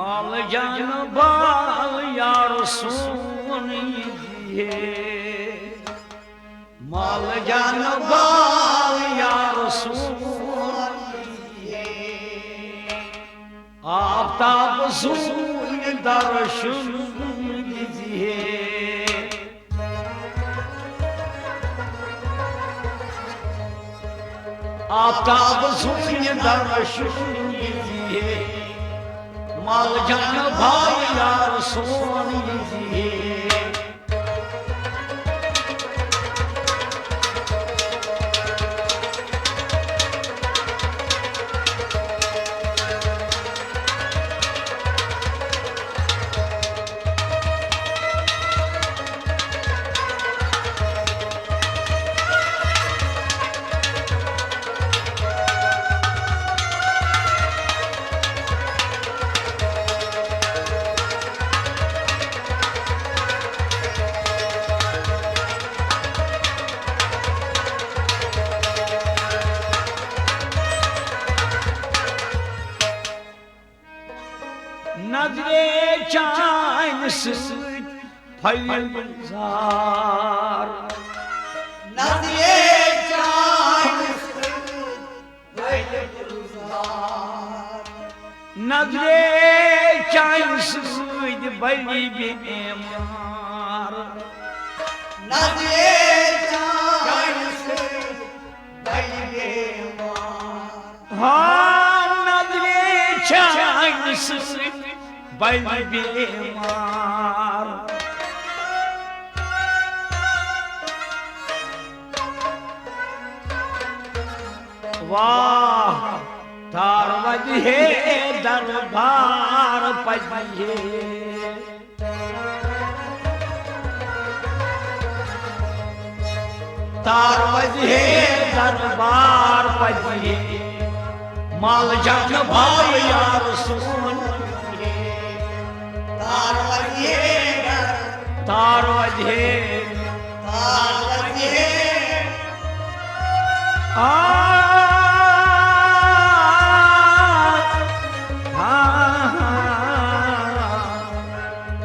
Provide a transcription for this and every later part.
माल जान बाल यार सुनिए, माल जान बाल यार सुनिए, आफ्ताब सूर्य दर्शन दीजिए, आफ्ताब सूर्य दर्शन दीजिए, माल जान भाई यार सोन दीजिए। नजरे चान सूद फैलजार, नजरे चान सूद फैलजार, नजरे चान सूद बड़ी बेमार, नजरे चान सूद बड़ी बेमार, हाँ नजरे चान सूद बड़ी बेमार। वाह तार वजहे दरबार पजिए, तार वजहे दरबार पजिए, माल जान भाई यार सुन, तार वजहे तार वजहे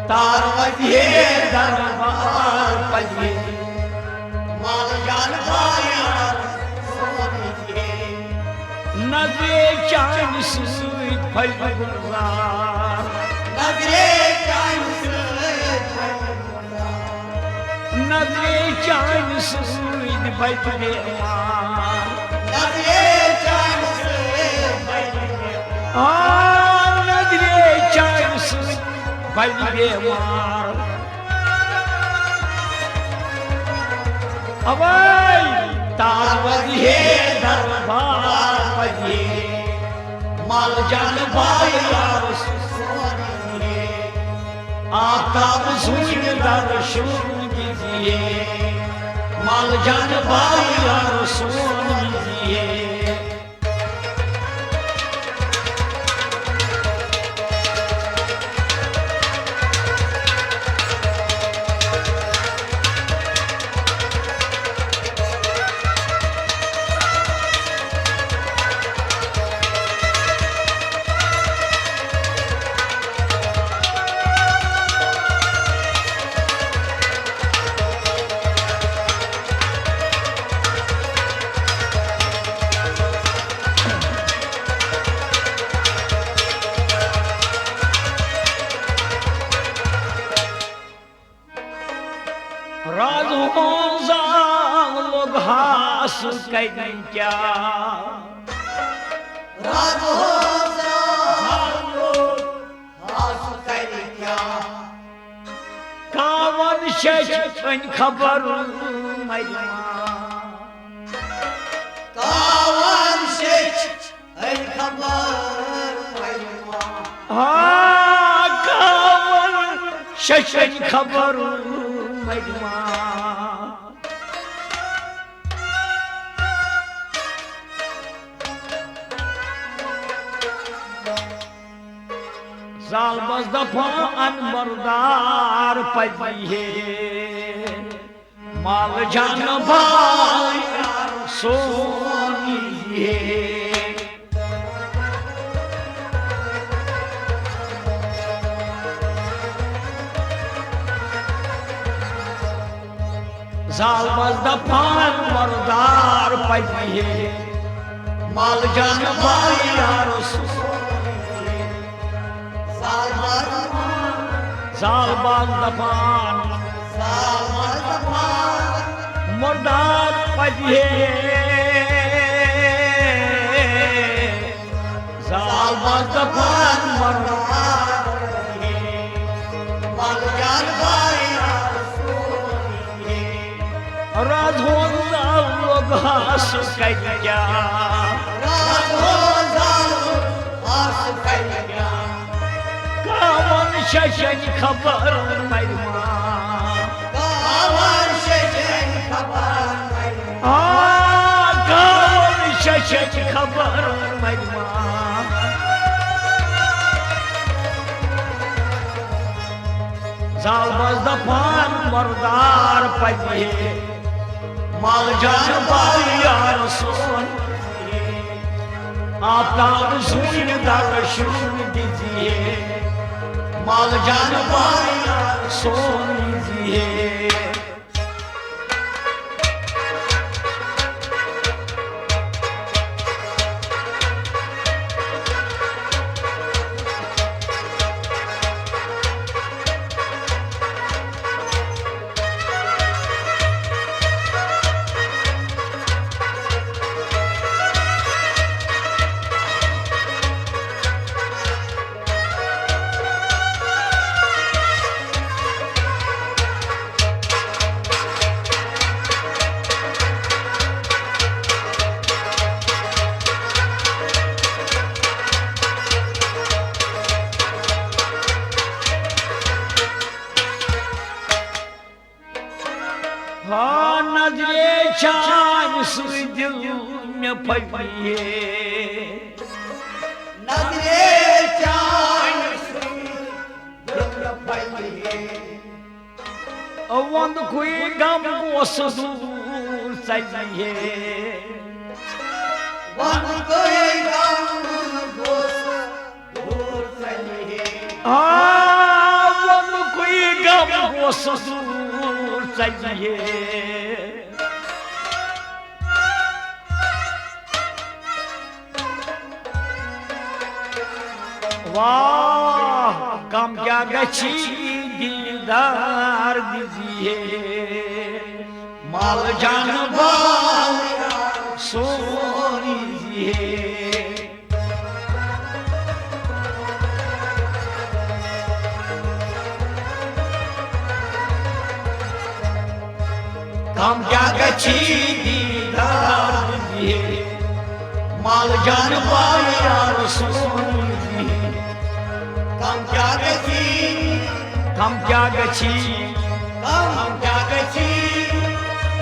तार वजहे दरबार पजिए, माल जान भाई यार सोन दीजिए, नजरे चान सूद फैलजार, नजरे चान सूद फैलजार, नजरे चान सूद बेमार, नजरे चान सूद फैलजार, नजरे चान सूद बेमार। अवै तार वजहे दरबार पजिए, माल जान भाई यार सोनिए, आफ्ताब सूर्य दर्शन दीजिए, माल जान भाई यार सोन दीजिए। लोग हास कहीं क्या, राज हो लोग हास कहीं क्या, कावन शश खबर मैया, कावन शेख खबर मैया, हाँ कावन शश खबर मैया, साल बस दफा अनबरदार पजिए, माल जान भाई सोनिए, जाल बस दफान मरदार पजिए माल जान भाई यार जाल बस दफान मरदार पजिए जाल बस दफान मरदार माल जान भाई राधो लोग हास क्या कावन शशन खबर मरमा कावन शशन खबर मरमा जाल बस दफान मरदार पजिए माल जान भाई यार सोन आपका सुन दर्शन दीजिए माल जान भाई यार सोन दीजिए नजरे चान सुई दिल में पड़िए नजरे चान सुई दिल में पड़िए वंद कोई गम गोस दूर चाहिए वंद कोई गम गोस दूर चाहिए वंद कोई गम गोस दूर चाहिए वाह कम क्या गच्छी दीदार दीजिए माल जान भाई सोनी दीजिए कम क्या गच्छी दीदार दीजिए माल जान भाई यार सोनी कम क्या गच्छी कम क्या गच्छी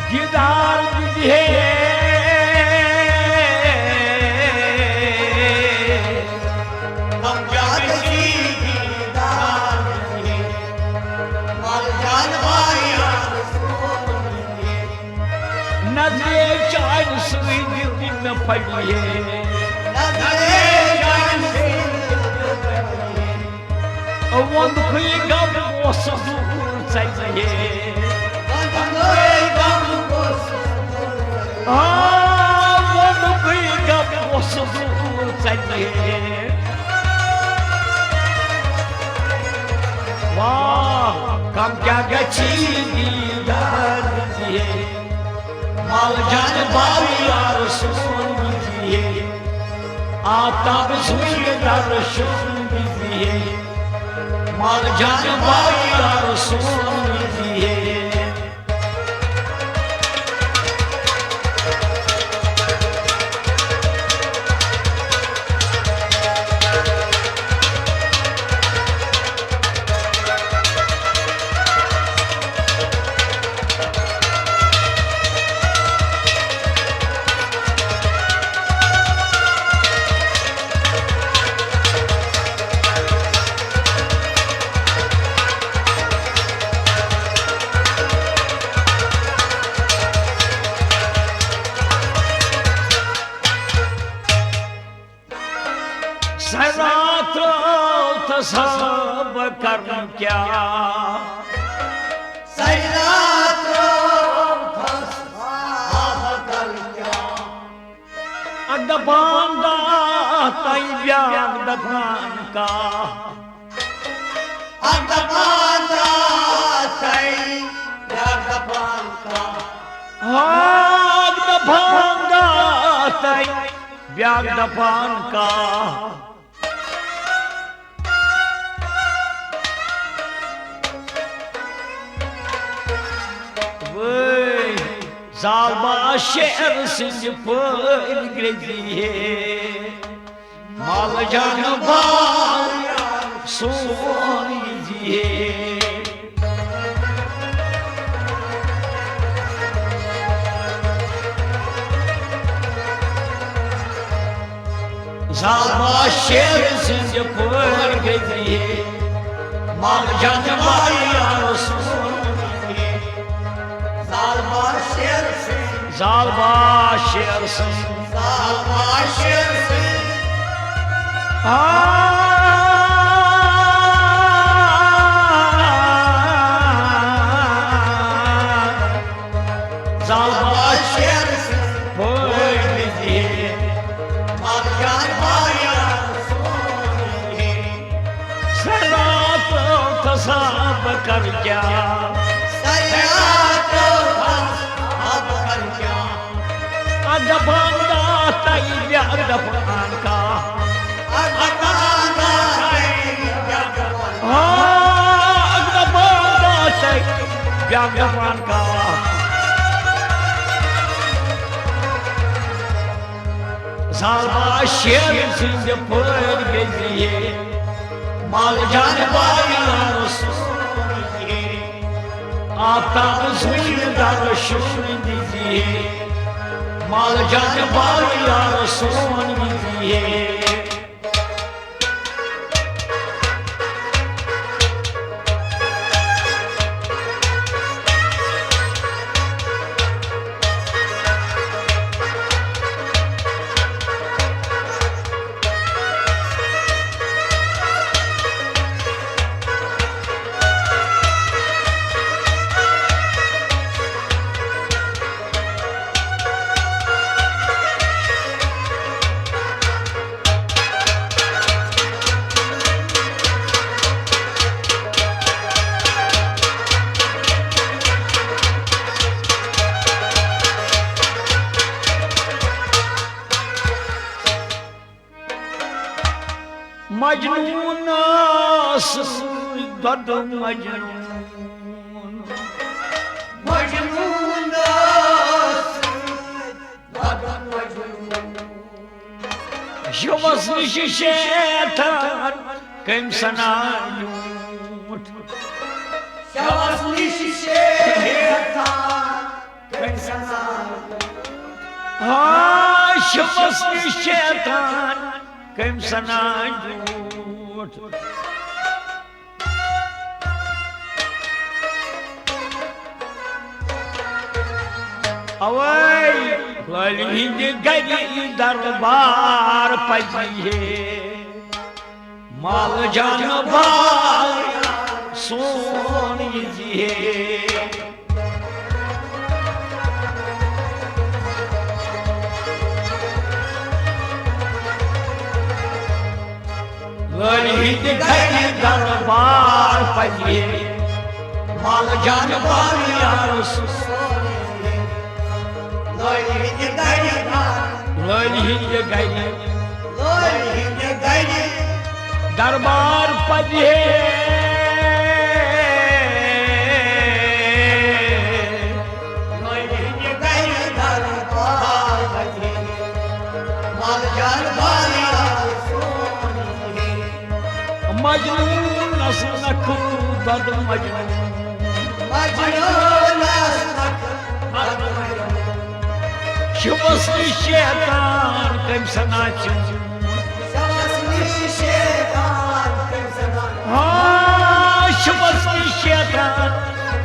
दीदार दीजिए कम क्या गच्छी दीदार दीजिए माल जान भाई यार सोनी नजरे चान सुई दिल में पड़िए नजरे चान सुई वंद कोई गम गोस दूर चाहिए वंद कोई गम गोस दूर चाहिए वाह कम क्या गच्छी दीदार दीजिए माल जान भाई यार सोन दीजिए आफ्ताब सुई दर्शन दीजिए माल जान भाई यार सोन दीजिए सब कर्म क्या दफान ताई ब्याग दफान का अदबादा सई जगपाल का आग दफान ताई ब्याग दफान का Zalba şer sinci pır greziye Mal canı var son iziye Zalba şer sinci pır greziye Mal canı var son Zalba şersin Zalba şersin Zalba şersin Zalba şersin böyle Malcan bayan soni Serrat tasab kar kya Sayat ab kar kya Adafan da tay byag dafan ka Adabada say jagapal Adafan da tay byag dafan ka Zalba şer since pır geziye Mal can bayan soni Aftab suyu darşun diziye Mal can bayan soni diziye Majnun dad majnun Majnun Badan majnun Yuvasmış şeytan kimsanayut Şavaslı şeytan Kırsana Yuvasmış şeytan kimsanayut Avay Valid gadi darbar pajiye Mal can var son iziye Valid gadi darbar pajiye Mal can var Rasul Loyhi gayri Loyhi gayri Loyhi gayri Darbar pajiye Loyhi gayri darbar bhaji Mal jan bhaiya soni Majnun nasnak dad majnun Majnun asnak majnun Şubaslı şeytan kimsanayut Şavaslı şeytan kırsana Şubaslı şeytan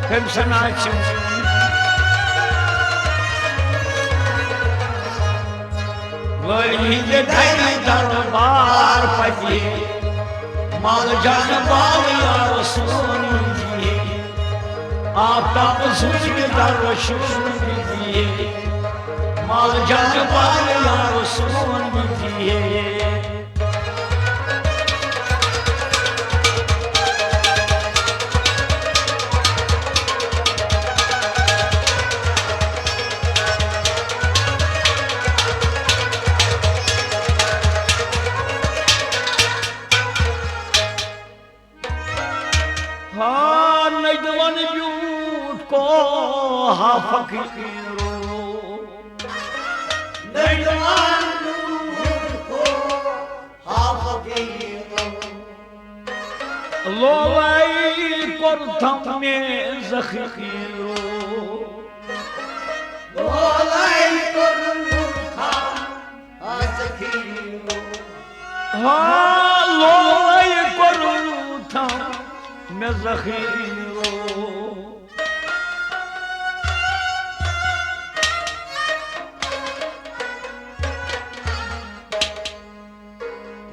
kimsanayut Valid gadi darbar pajiye Mal can var Rasul diye Aftab suyu darşun diye माल जान बालिया सोनिए हाँ नजवन ब्यूट को हा फकीरो नजवान को हा फकीरो लोलाई करथम में जखीरो लोलाई करथम हा जखीरो हाँ लोलाई करथम में जखीरो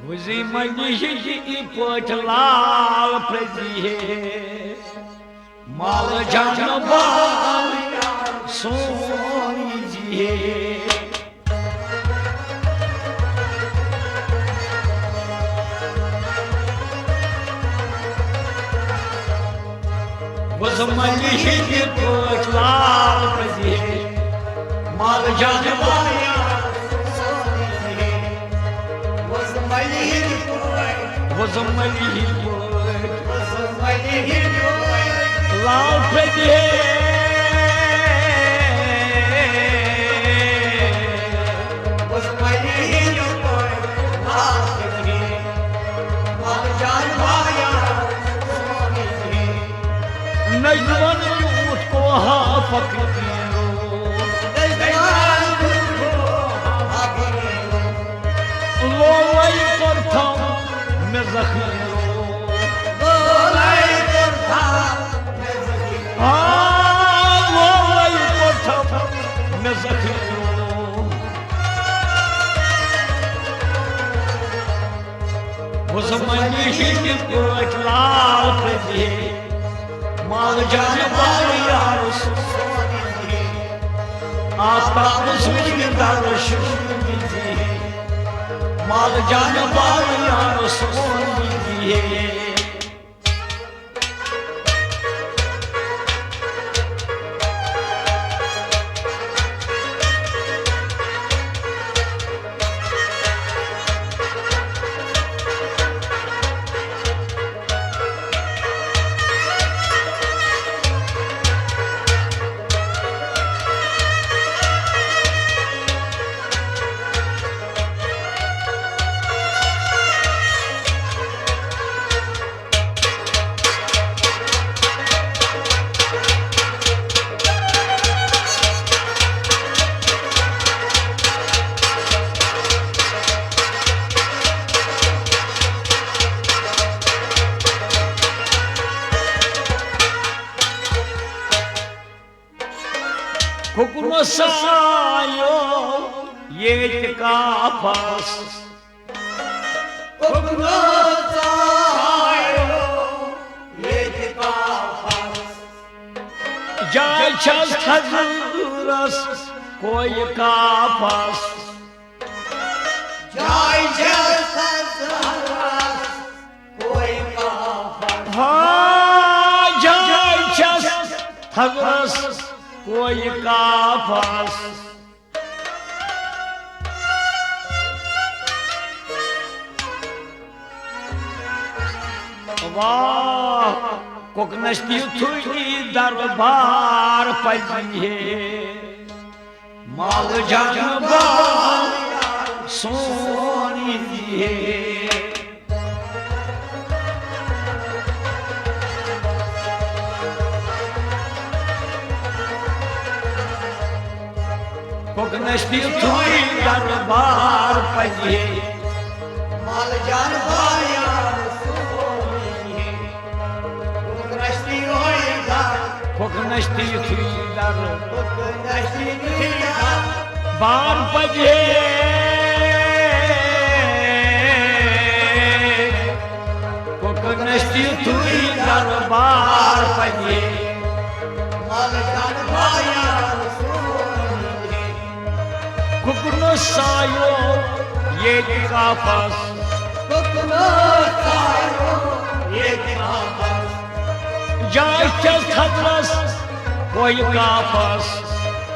वजी मजी पट लाल प्रजी माल जान बालिया सोनी जी वजमली पट लाल प्रजी माल जान बालिया वजमली लाल प्रजी नजवन झूठ को हा फकीरो लोलाई करथम में जखीरो हाँ लोलाई करथम में जखीरो वजमली पट लाल प्रजी माल जान बालिया सोनी आस्था उसमें दर्श माल जान बालिया सोनी हुक्म सायो ये का फस हुक्म सायो ये का फस जाय छस हजरस कोई का फस जाय छस हजरस कोई का फस हाँ जाय छस हजरस कोई का फस वाह कोकनस्ती थुई दरबार पजिए माल जान बालिया सोनी जी कोकनस्ती थुई दरबार पजिए माल जान बालिया कोकनस्ती थुई बार पजे कोकनस्ती थुई दरबार पजे सायो ये काफस कुकनो सायो ये काफस जाय चस खतरस कोई काफस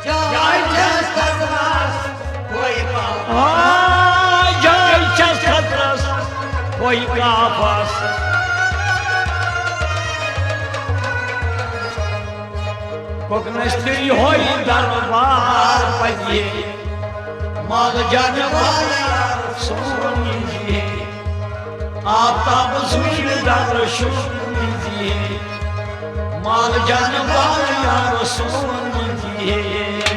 जाय चस खतरस कोई काफस जाय चस खतरस कोई काफस कोकनस्त्री होई दरबार पजिए माल जानवाया सोनी जी आफ्ताब सुन दर्शन दीजिए माल जानवाया सोनी जी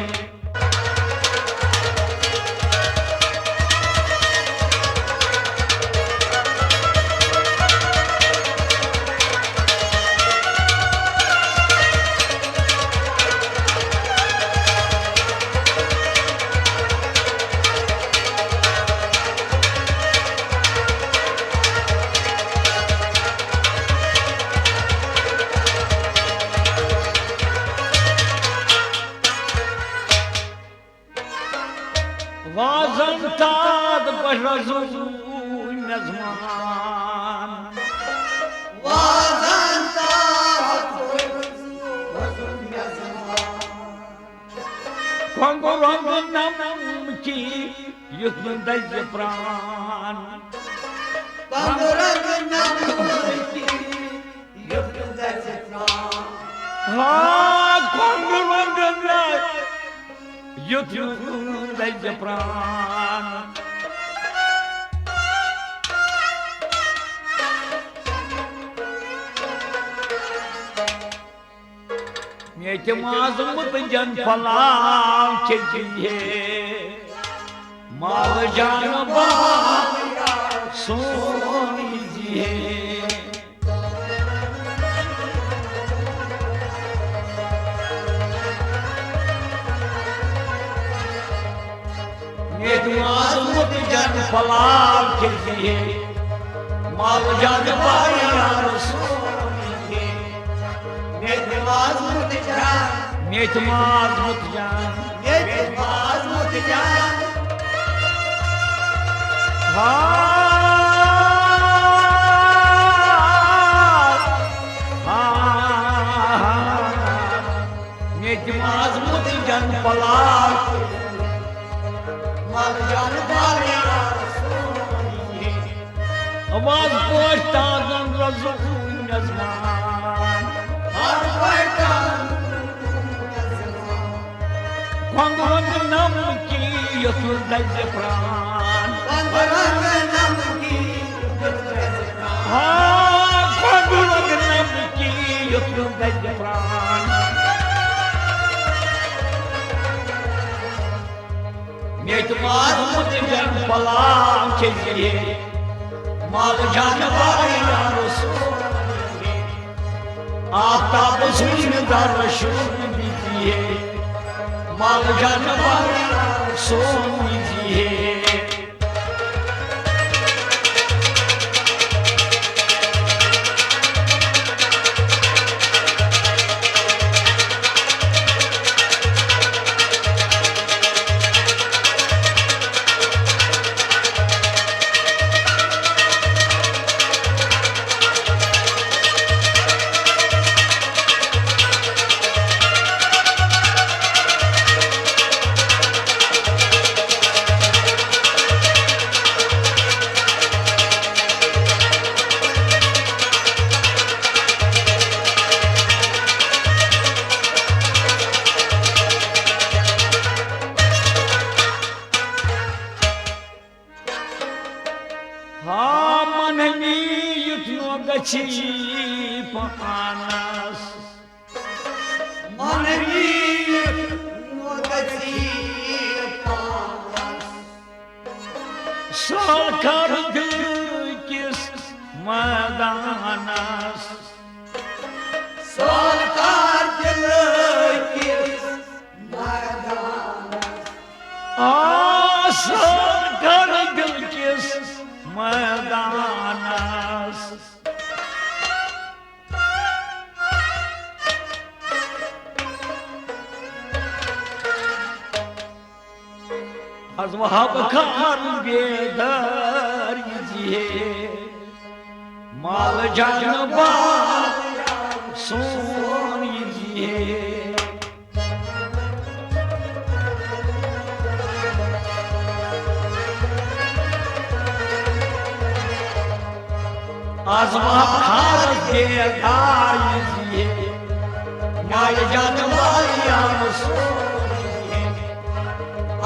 वाजन ताद बरजू मेजमान वाजन कंगो रंग नम की युद्ध दज प्राण पंगरंग नमकी युद्ध दज प्राण हाँ कंगो रंग युद्ध दज प्राण ये माजमत जन फलां चाहिए माल जान सोनी जी ये माजमत जन फलां चाहिए माल जान सोनी माजमुत जान मेथ माजमत जान माजमुत जान मेथ माजमत जन पलाश माल जान आवाज पोछता जन रज़ू नज़मान Quando não que eu sou da Zefran. Quando não que eu sou da Zefran. Meu tomado muito bem falar que mal já não vai dar o sol. Aftab सुन दर्शन दीजिए माल जानवाया सोनी जी पानस सरकार किस मैदानस सरकार किस मैदानस सरकार किस मैदानस az vahab kar bedar yiziye mal can bad son yiziye az vahab kar bedar yiziye mal can bad son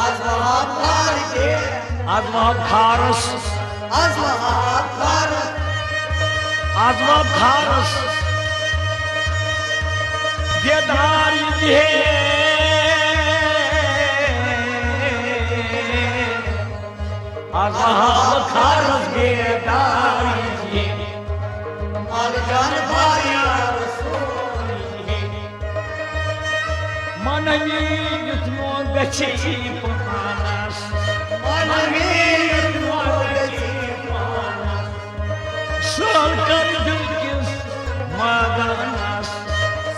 Az vahab harike, az vahab kharas az vahab harike, az vahab kharas bedar yiziye az vahab kharas bedar yiziye mal can baya manami yutmo gachi panas manami mogachi panas, sol kar dil kis maganas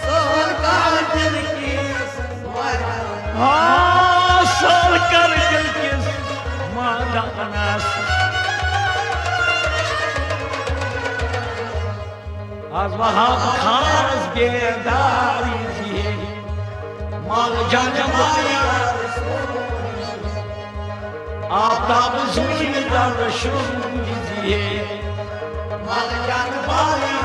sol kar dil kis maganas, ha sol kar dil kis maganas az vahab kharas bedar yiziye mal can baya Aftab ज़मींदार शुरू कीजिए mal can baya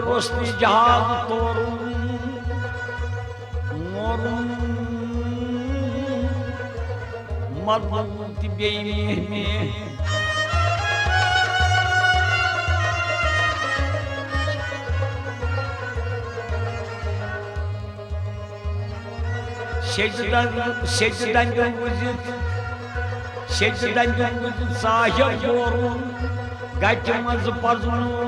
Rosti jihad torun morun madbuti beymihmi secden gündüzüt sahip yorun kaçmaz pazunu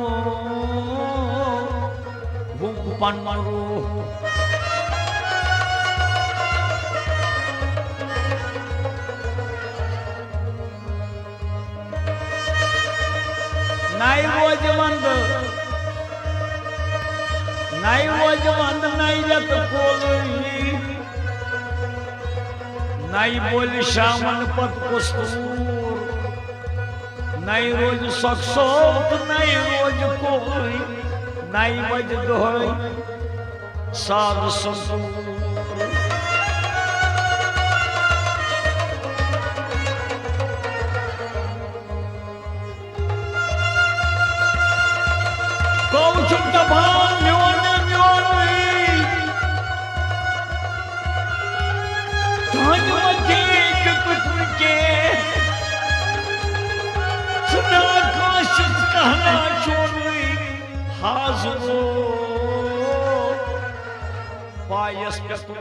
Panmaru Nai vojvand nai ret kolui nai bol shaman pat kostur nai roj saksot nai roj koi nai vaj doy sad santur Kauchum tabhan myone Thanyu majik kutuke Suna kashis kahna chorui Hazuro Payas petu